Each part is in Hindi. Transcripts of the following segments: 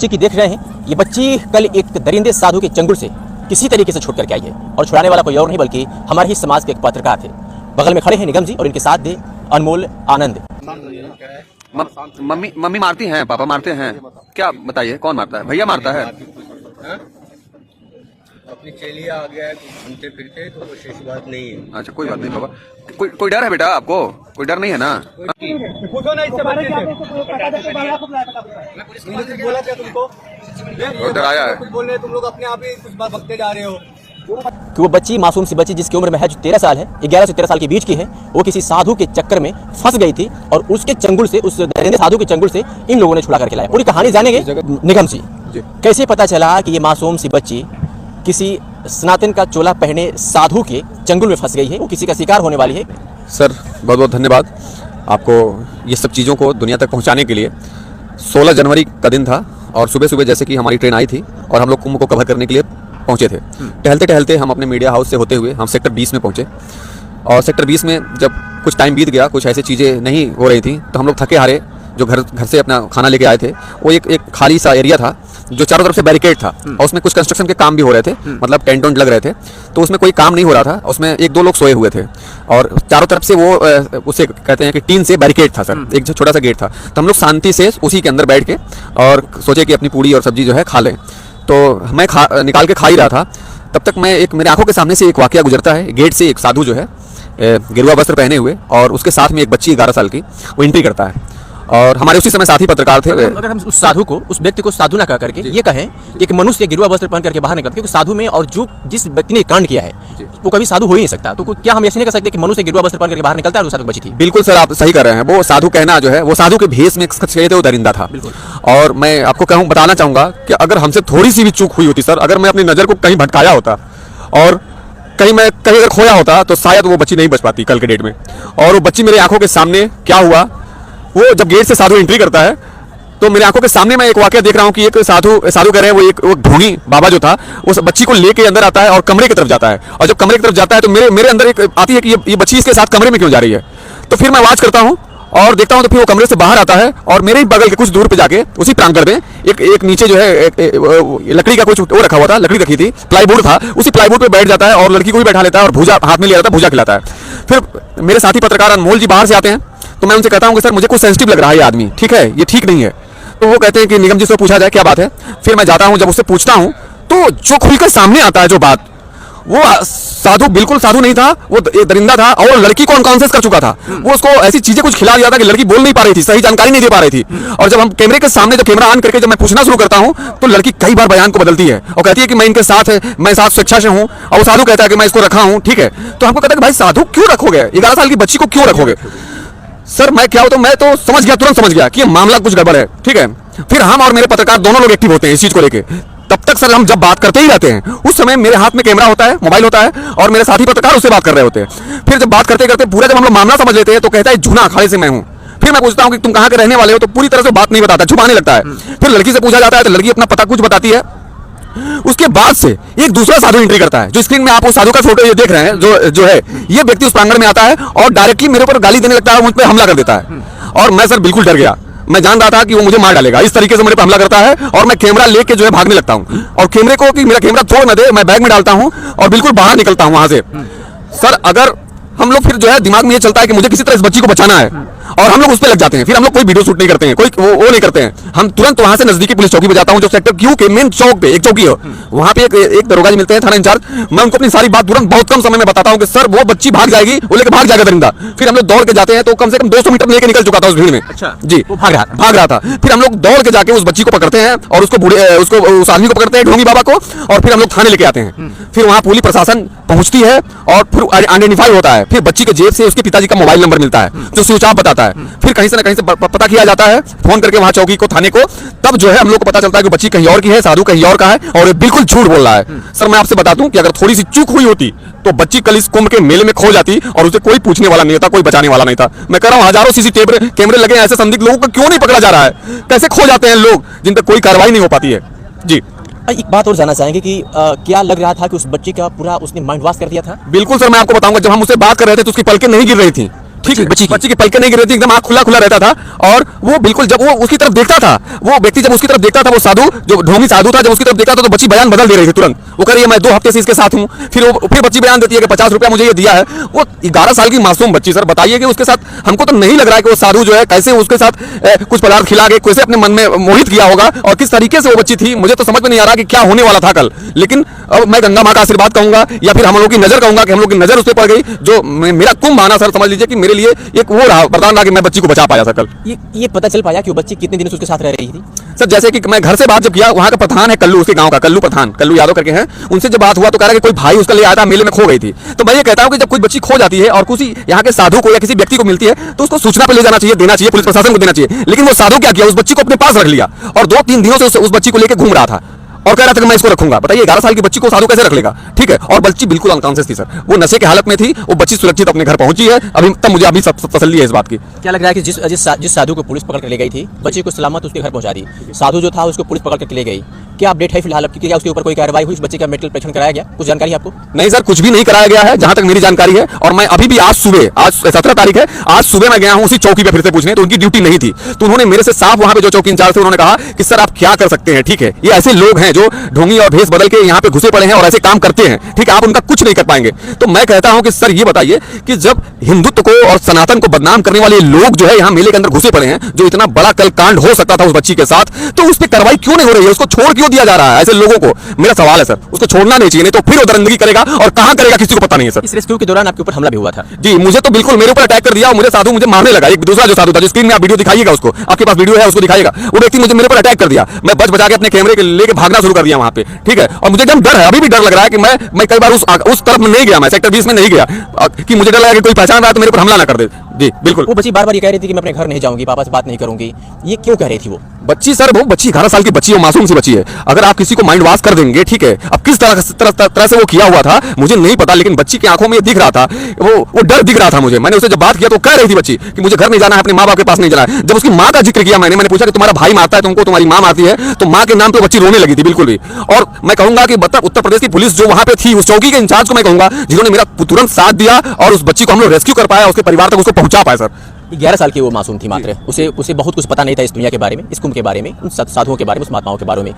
बच्ची की देख रहे हैं, ये बच्ची कल एक दरिंदे साधु के चंगुल से किसी तरीके से छूट करके आई है और छुड़ाने वाला कोई और नहीं बल्कि हमारे ही समाज के एक पत्रकार थे। बगल में खड़े हैं निगम जी और इनके साथ थे अनमोल आनंद। मम्मी मारती हैं, पापा मारते हैं, क्या बताइए कौन मारता है? भैया मारता है। अपनी चेली आ गया है, घूमते फिरते तो कुछ ऐसी बात नहीं है। अच्छा कोई बात नहीं बाबा, कोई डर है बेटा आपको? कोई डर नहीं है ना? पूछो ना इससे बच्चे से। बोला क्या तुमको? डर आया है? कुछ बोल रहे तुम लोग अपने आप ही कुछ बात बकते जा रहे हो कि वो बच्ची मासूम सी बच्ची जिसकी उम्र में है जो 13 साल है, 11 से 13 साल के बीच की है, वो किसी साधु के चक्कर में फंस गई थी और उसके चंगुल से, उस दरिंदे साधु के चंगुल से इन लोगों ने छुड़ा करके लाया। पूरी कहानी जानेंगे निगम जी। कैसे पता चला कि ये मासूम सी बच्ची किसी सनातन का चोला पहने साधु के चंगुल में फंस गई है, वो किसी का शिकार होने वाली है? सर बहुत बहुत धन्यवाद आपको ये सब चीज़ों को दुनिया तक पहुंचाने के लिए। 16 जनवरी का दिन था और सुबह सुबह जैसे कि हमारी ट्रेन आई थी और हम लोग कुंभ को कवर करने के लिए पहुंचे थे। टहलते टहलते हम अपने मीडिया हाउस से होते हुए हम सेक्टर 20 में पहुंचे और सेक्टर 20 में जब कुछ टाइम बीत गया, कुछ ऐसी चीज़ें नहीं हो रही थी, तो हम लोग थके हारे जो घर से अपना खाना लेके आए थे, वो एक खाली सा एरिया था जो चारों तरफ से बैरिकेड था और उसमें कुछ कंस्ट्रक्शन के काम भी हो रहे थे, मतलब टेंट वेंट लग रहे थे, तो उसमें कोई काम नहीं हो रहा था। उसमें एक दो लोग सोए हुए थे और चारों तरफ से वो उसे कहते हैं कि टीन से बैरिकेड था सर, एक छोटा सा गेट था। तो हम लोग शांति से उसी के अंदर बैठ के और सोचे कि अपनी पूड़ी और सब्जी जो है खा लें। तो मैं निकाल के खा ही रहा था, तब तक मेरे आंखों के सामने से एक वाकया गुजरता है। गेट से एक साधु जो है गेरुआ वस्त्र पहने हुए और उसके साथ में एक बच्ची 11 साल की, वो एंट्री करता है और हमारे उसी समय साथी पत्रकार थे। अगर हम उस साधु को, उस व्यक्ति को साधु ना कह करके ये कहें कि एक मनुष्य गिरुआ वस्त्र पहन करके बाहर निकलता है, क्योंकि साधु में और जो जिस व्यक्ति ने कांड किया है वो कभी साधु हो ही नहीं सकता, तो क्या हम ऐसे नहीं कह सकते कि मनुष्य गिरुआ वस्त्र पहन करके बाहर निकलता है और साधु बची थी? बिल्कुल सर, आप सही कर रहे हैं। वो साधु कहना जो है, वो साधु के भेष में वो दरिंदा था। और मैं आपको बताना चाहूंगा कि अगर हमसे थोड़ी सी भी चूक हुई होती सर, अगर मैं अपनी नजर को कहीं भटकाया होता और कहीं अगर खोया होता, तो शायद वो बच्ची नहीं बच पाती कल के डेट में। और वो बच्ची मेरे आंखों के सामने क्या हुआ, वो जब गेट से साधु एंट्री करता है तो मेरे आंखों के सामने मैं एक वाकया देख रहा हूँ कि एक साधु कह रहे हैं, वो एक ढोंगी बाबा जो था उस बच्ची को लेके अंदर आता है और कमरे की तरफ जाता है। और जब कमरे की तरफ जाता है तो मेरे अंदर एक आती है कि ये बच्ची इसके साथ कमरे में क्यों जा रही है। तो फिर मैं आवाज करता हूँ और देखता हूँ तो फिर वो कमरे से बाहर आता है और मेरे ही बगल के कुछ दूर पे जाके उसी प्रांगण में एक नीचे जो है लकड़ी का कुछ वो रखा हुआ था, लकड़ी रखी थी, प्लाईवुड था, उसी प्लाईवुड पे बैठ जाता है और लड़की को भी बैठा लेता है और भूजा हाथ में ले आता है, भूजा खिलाता है। फिर मेरे साथी पत्रकार अनमोल जी बाहर से आते हैं, तो मैं उनसे कहता हूँ कि सर मुझे कुछ सेंसिटिव लग रहा है ये आदमी, ठीक है, ये ठीक नहीं है। तो वो कहते हैं कि निगम जी से पूछा जाए क्या बात है। फिर मैं जाता हूँ, जब उससे पूछता हूँ तो जो खुलकर सामने आता है जो बात, वो साधु बिल्कुल साधु नहीं था, वो दरिंदा था और लड़की को अनकॉन्शियस कर चुका था। वो उसको ऐसी चीजें कुछ खिला दिया था कि लड़की बोल नहीं पा रही थी, सही जानकारी नहीं दे पा रही थी। और जब हम कैमरे के सामने, जब कैमरा ऑन करके जब मैं पूछना शुरू करता हूं, तो लड़की कई बार बयान को बदलती है और कहती है कि मैं इनके साथ है, मैं साथ स्वेच्छा से हूं। और वो साधु कहता है कि मैं इसको रखा हूं, ठीक है। तो हमको कहता है कि भाई साधु क्यों रखोगे, 11 साल की बच्ची को क्यों रखोगे? सर मैं क्या होता हूं, मैं तो समझ गया, तुरंत समझ गया कि मामला कुछ गड़बड़ है, ठीक है। फिर हम और मेरे पत्रकार दोनों लोग एक्टिव होते हैं इस चीज को लेके। तब तक सर हम जब बात करते ही रहते हैं, उस समय मेरे हाथ में कैमरा होता है, मोबाइल होता है और मेरे साथी पत्रकार उससे बात कर रहे होते हैं। फिर जब बात करते करते पूरा जब हम लोग मामला समझ लेते हैं तो कहता है जूना अखाड़े से मैं हूं। फिर मैं पूछता हूं कि तुम कहां के रहने वाले हो, तो पूरी तरह से बात नहीं बताता, छुपाने लगता है। फिर लड़की से पूछा जाता है तो लड़की अपना पता कुछ बताती है। उसके बाद से एक दूसरा साधु एंट्री करता है, जो स्क्रीन में आप उस साधु का फोटो ये देख रहे हैं, जो है ये व्यक्ति उस प्रांगण में आता है और डायरेक्टली मेरे ऊपर गाली देने लगता है, मुझ पर हमला कर देता है। और मैं सर बिल्कुल डर गया, मैं जान रहा था कि वो मुझे मार डालेगा, इस तरीके से मेरे पर हमला करता है और मैं कैमरा लेके जो है भागने लगता हूं और कैमरे को कि मेरा कैमरा तोड़ न दे, मैं बैग में डालता हूं और बिल्कुल बाहर निकलता हूं वहां से। सर अगर हम लोग फिर जो है दिमाग में ये चलता है कि मुझे किसी तरह इस बच्ची को बचाना है और हम लोग उस पे लग जाते हैं। फिर हम लोग कोई वीडियो शूट नहीं करते हैं, कोई वो नहीं करते हैं। हम तुरंत वहां से नजदीकी पुलिस चौकी पे जाता हूं, जो सेक्टर क्यू के मेन चौक पे एक चौकी है, वहां पे एक दरोगा जी मिलते हैं, थाना इंचार्ज। मैं उनको अपनी सारी बात तुरंत बहुत कम समय में बताता हूं कि सर वो बच्ची भाग जाएगी, वो लेकर भाग जाएगा दरिंदा। फिर हम लोग दौड़ के जाते हैं, तो कम से कम 200 मीटर लेके निकल चुका था उस भीड़ में। अच्छा जी, वो भाग रहा था। फिर हम लोग दौड़ के जाके उस बच्ची को पकड़ते हैं और उसको उस आदमी को पकड़ते हैं, ढोंगी बाबा को, और फिर हम लोग थाने लेके आते हैं। फिर वहां पुलिस प्रशासन पहुंचती है और फिर आइडेंटिफाई होता है। फिर बच्ची के जेब से उसके पिताजी का मोबाइल नंबर मिलता है जो स्विच ऑफ बताता है। फिर कहीं से पता किया जाता है, फोन करके वहां चौकी को, थाने को। तब जो है हम लोग को पता चलता है कि बच्ची कहीं और की है, साधु कहीं और का है और ये बिल्कुल झूठ बोल रहा है। सर मैं आपसे बता दूं कि अगर थोड़ी सी चूक हुई होती तो बच्ची कल इस कुंभ के मेले में खो जाती और उसे कोई पूछने वाला नहीं होता, कोई बचाने वाला नहीं था। मैं कह रहा हूं हजारों सीसीटीवी कैमरे लगे हैं, ऐसे संदिग्ध लोगों को क्यों नहीं पकड़ा जा रहा है? कैसे खो जाते हैं लोग जिन पर कोई कार्रवाई नहीं हो पाती है? जी एक बात और जानना चाहेंगे कि क्या लग रहा था कि उस बच्चे का पूरा उसने माइंड वॉश कर दिया था? बिल्कुल सर, मैं आपको बताऊंगा, जब हम उससे बात कर रहे थे तो उसकी पलकें नहीं गिर रही थी, ठीक है, बच्ची की पलकें नहीं गिर रही थी, एकदम आँख खुला खुला रहता था। और वो बिल्कुल जब वो उसकी तरफ देखता था, वो व्यक्ति जब उसकी तरफ देखता था, वो साधु जो ढोंगी साधु था, जब उसकी तरफ देखता था तो बच्ची बयान बदल दे रही थी तुरंत। वो कह रही है मैं 2 हफ्ते से इसके साथ हूँ, फिर बच्ची बयान देती है कि 50 रुपया मुझे ये दिया है। वो 11 साल की मासूम बच्ची सर, बताइए कि उसके साथ हमको तो नहीं लग रहा है कि वो साधु जो है कैसे उसके साथ कुछ पदार्थ खिला के कैसे अपने मन में मोहित किया होगा और किस तरीके से वो बच्ची थी, मुझे तो समझ में नहीं आ रहा कि क्या होने वाला था कल। लेकिन अब मैं गंगा माँ का आशीर्वाद कहूंगा या फिर हम लोगों की नजर कहूंगा कि हम लोग की नजर उस पर पड़ गई, जो मेरा कुंभ आना सर समझ लीजिए कि मेरे लिए एक वो रहा वरदान रहा कि मैं बच्ची को बचा पाया सर कल। ये पता चल पाया कि वो बच्ची कितने दिनों से उसके साथ रह रही थी? सर जैसे कि मैं घर से बात जब किया, वहाँ का प्रधान है कल्लू, उसके गांव का कल्लू प्रधान, कल्लू यादव करके हैं, उनसे जब बात हुआ तो कह रहा कि कोई भाई उसका ले आया था, मेले में खो गई थी। तो मैं ये कहता हूँ कि जब कोई बच्ची खो जाती है और किसी यहाँ के साधु को या किसी व्यक्ति को मिलती है तो उसको सूचना पे ले जाना चाहिए, देना चाहिए, पुलिस प्रशासन को देना चाहिए। लेकिन वो साधु क्या किया, उस बच्ची को अपने पास रख लिया और 2-3 दिनों से उस बच्ची को लेकर घूम रहा था और कह रहा था कि मैं इसको रखूंगा। बताइए 11 साल की बच्ची को साधु कैसे रख लेगा? ठीक है, और बच्ची बिल्कुल अनकॉन्शियस थी सर, वो नशे की हालत में थी। वो बच्ची सुरक्षित अपने घर पहुंची है, अभी तब मुझे अभी तसल्ली है इस बात की। क्या लग रहा है कि जिस साधु को पुलिस पकड़ कर ले गई थी, बच्ची को सलामत उसके घर पहुंचा दी, साधु जो था उसको पुलिस पकड़ कर ले गई, क्या अपडेट है फिलहाल आपकी? क्या उसके ऊपर कोई कार्रवाई हुई? उस बच्चे का मेडिकल परीक्षण कराया गया? कुछ जानकारी आपको? नहीं सर, कुछ भी नहीं कराया गया है जहां तक मेरी जानकारी है। और मैं अभी भी आज 17 तारीख है, आज सुबह मैं गया हूं उसी चौकी पे फिर से पूछने, तो उनकी ड्यूटी नहीं थी। तो उन्होंने मेरे से साफ वहां पे जो चौकी इंचार्ज थे उन्होंने कहा कि सर आप क्या कर सकते हैं, ठीक है, ये ऐसे लोग हैं जो ढोंगी और भेष बदल के यहाँ पे घुसे पड़े हैं और ऐसे काम करते हैं, ठीक है, आप उनका कुछ नहीं कर पाएंगे। तो मैं कहता हूं कि सर ये बताइए कि जब हिंदुत्व को और सनातन को बदनाम करने वाले लोग जो है यहाँ मेले के अंदर घुसे पड़े हैं, जो इतना बड़ा कल कांड हो सकता था उस बच्ची के साथ, तो उस पर कार्रवाई क्यों नहीं हो रही है? उसको छोड़ क्यों दिया जा रहा है ऐसे लोगों को? मेरा सवाल है सर, उसको छोड़ना नहीं चाहिए, नहीं तो फिर वो दरिंदगी करेगा और कहां करेगा किसी को पता नहीं है सर। इस रेस्क्यू के दौरान आपके ऊपर हमला भी हुआ था? जी, मुझे तो बिल्कुल मेरे ऊपर अटैक कर दिया और मुझे साधु मुझे मारने लगा। एक दूसरा जो साधु था, जो स्क्रीन में आप वीडियो दिखाइएगा, उसको आपके पास वीडियो है उसको दिखाइएगा, वो व्यक्ति मुझे मेरे ऊपर अटैक कर दिया। मैं बच बचा के अपने कैमरे के लेके भागना शुरू कर दिया वहां पे, ठीक है। और मुझे एकदम डर है, अभी भी डर लग रहा है कि मैं कई बार उस तरफ में नहीं गया, मैं सेक्टर 20 में नहीं गया कि मुझे डर लगा कि कोई पहचान रहा है तो मेरे ऊपर हमला ना कर दे। जी बिल्कुल। वो बच्ची बार-बार ये कह रही थी कि मैं अपने घर नहीं जाऊंगी, पापा से बात नहीं करूंगी, ये क्यों कह रही थी वो बच्ची? सर वो बच्ची 11 साल की बच्ची है, मासूम सी बच्ची है। अगर आप किसी को माइंड वॉश कर देंगे, ठीक है, अब किस तरह से वो किया हुआ था मुझे नहीं पता, लेकिन बच्ची की आंखों में दिख रहा था, वो डर दिख रहा था मुझे। मैंने उससे जब बात किया तो कह रही थी बच्ची कि मुझे घर नहीं जाना है, अपने माँ बाप के पास नहीं जाना है। जब उसकी माँ का जिक्र किया मैंने पूछा कि तुम्हारा भाई मारता है तुमको, तुम्हारी माँ मारती है, तो माँ के नाम पे बच्ची रोने लगी थी बिल्कुल भी। और मैं कहूंगा कि उत्तर प्रदेश की पुलिस जो वहां पे थी, उस चौकी के इंचार्ज को मैं कहूंगा जिन्होंने मेरा तुरंत साथ दिया और उस बच्ची को हम लोग रेस्क्यू कर पाया, उसके परिवार तक उसको पहुंचा पाया सर। 11 साल की वो मासूम थी मात्र, उसे बहुत कुछ पता नहीं था इस दुनिया के बारे में, इस कुंभ के बारे में, उन साधुओं के बारे में, उस महात्माओं के बारे में।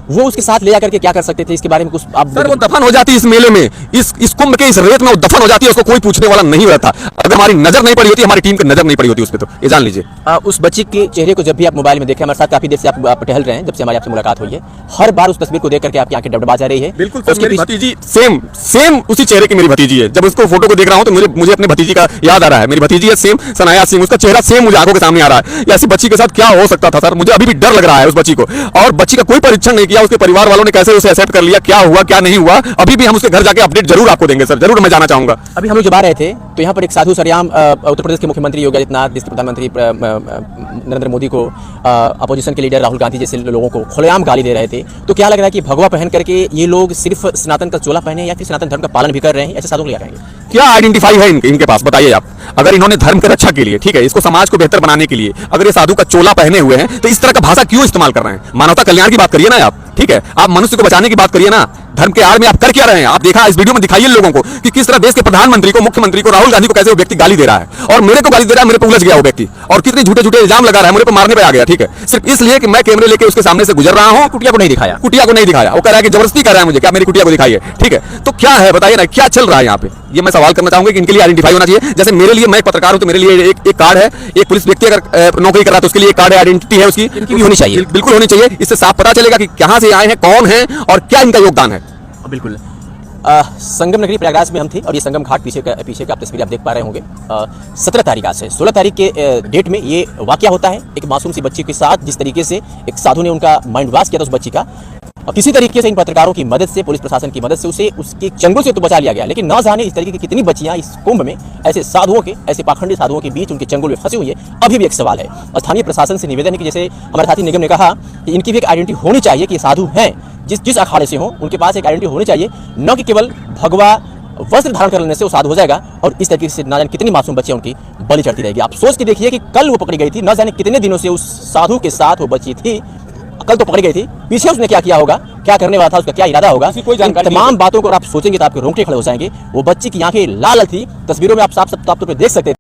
वो उसके साथ ले जाकर के क्या कर सकते थे इसके बारे में कुछ आप? सर वो दफन हो जाती इस मेले में, इस कुंभ के इस रेत में वो दफन हो जाती है, उसको कोई पूछने वाला नहीं रहता। अगर हमारी नजर नहीं पड़ी होती, हमारी टीम की नजर नहीं पड़ी होती उस पर, तो ये जान लीजिए। उस बच्ची के चेहरे को जब भी आप मोबाइल में देखें, हमारे साथ काफी देर से आप टहल रहे हैं, जब से हमारी आपसे मुलाकात हुई है, हर बार उस तस्वीर को देख करके आपकी आंखें डबडबा जा रही है। बिल्कुल मेरी भतीजी सेम उसी चेहरे की मेरी भतीजी है। जब उसको फोटो को देख रहा हूं तो मुझे अपने भतीजी का याद आ रहा है। मेरी भतीजी है सेम, सनाया सिंह, उसका चेहरा सेम मुझे आंखों के सामने आ रहा है। ऐसी बच्ची के साथ क्या हो सकता था सर? मुझे अभी भी डर लग रहा है उस बच्ची को, और बच्ची का कोई परीक्षण नहीं किया, उसके परिवार वालों ने कैसे उसे एक्सेप्ट कर लिया, क्या हुआ क्या नहीं हुआ, अभी भी हम उसके घर जाके अपडेट जरूर आपको देंगे सर, जरूर मैं जाना चाहूंगा। अभी हम लोग जब आ रहे थे तो यहाँ पर एक साधु सरेआम उत्तर प्रदेश के मुख्यमंत्री योगी आदित्यनाथ, देश के प्रधानमंत्री नरेंद्र मोदी को, अपोजिशन के लीडर राहुल गांधी जैसे लोगों को खुलेआम गाली दे रहे थे। तो क्या लग रहा है कि भगवा पहन करके ये लोग सिर्फ सनातन का चोला पहने या फिर सनातन धर्म का पालन भी कर रहे हैं? ऐसे साधु क्या कहेंगे? क्या आइडेंटिफाई है इनके पास बताइए आप? अगर इन्होंने धर्म की रक्षा के लिए, ठीक है, इसको समाज को बेहतर बनाने के लिए अगर ये साधु का चोला पहने हुए हैं, तो इस तरह का भाषा क्यों इस्तेमाल कर रहे हैं? मानवता कल्याण की बात करिए ना आप, ठीक है, आप मनुष्य को बचाने की बात करिए ना। धर्म के आड़ में आप कर क्या रहे हैं? आप देखा इस वीडियो में, दिखाइए लोगों को कि किस तरह देश के प्रधानमंत्री को, मुख्यमंत्री को, राहुल गांधी को कैसे वो व्यक्ति गाली दे रहा है, और मेरे को गाली दे रहा है, मेरे पे उलझ गया वो व्यक्ति, और कितने झूठे झूठे इल्जाम लगा रहा है, मेरे पे मारने पे आ गया, ठीक है, सिर्फ इसलिए कि मैं कैमरे लेके उसके सामने से गुजर रहा हूं। कुटिया को नहीं दिखाया, कुटिया को नहीं दिखाया, वो कह रहा है कि जबरदस्ती कर रहा है मुझे, क्या मेरी कुटिया को दिखाइए, ठीक है। तो क्या है बताइए ना, क्या चल रहा है यहाँ पे? ये मैं सवाल करना चाहूंगा कि इनके लिए आइडेंटिफाई होना चाहिए। जैसे मेरे लिए, मैं एक पत्रकार हूं तो मेरे लिए एक कार्ड है, एक पुलिस व्यक्ति अगर नौकरी कर रहा है तो उसके लिए एक कार्ड है, आइडेंटिटी है उसकी, इनकी भी होनी चाहिए, बिल्कुल होनी चाहिए। इससे साफ पता चलेगा कि कहां से आए हैं, कौन है और क्या इनका योगदान है। बिल्कुल। संगम नगरी प्रयागराज में हम थे और ये संगम घाट पीछे का आप तस्वीर आप देख पा रहे होंगे। 17 तारीख आज से 16 तारीख के डेट में ये वाकया होता है एक मासूम सी बच्ची के साथ। जिस तरीके से एक साधु ने उनका माइंड वॉश किया था उस बच्ची का, और किसी तरीके से इन पत्रकारों की मदद से, पुलिस प्रशासन की मदद से उसे उसके चंगुल से तो बचा लिया गया। लेकिन न जाने इस तरीके की कितनी बच्चियां इस कुंभ में ऐसे साधुओं के, ऐसे पाखंडी साधुओं के बीच उनके चंगुल में फंसी हुई है, अभी भी एक सवाल है। और स्थानीय प्रशासन से निवेदन है कि जैसे हमारे साथी निगम ने कहा कि इनकी भी एक आइडेंटिटी होनी चाहिए कि ये साधु हैं, जिस अखाड़े से हो उनके पास एक आइडेंटिटी होनी चाहिए, न कि केवल भगवा वस्त्र धारण कर लेने से वो साधु हो जाएगा और इस तरीके से ना जाने कितनी मासूम बच्चियां उनकी बलि चढ़ती रहेगी। आप सोच के देखिए कि कल वो पकड़ी गई थी, न जाने कितने दिनों से उस साधु के साथ वो बच्ची थी, कल तो पकड़ी गई थी, पीछे उसने क्या किया होगा, क्या करने वाला था, उसका क्या इरादा होगा, कोई जानकारी। तमाम बातों को आप सोचेंगे तो आपके रोंगटे खड़े हो जाएंगे। वो बच्ची की आंखें लाल थी, तस्वीरों में आप साफ तौर पर देख सकते हैं।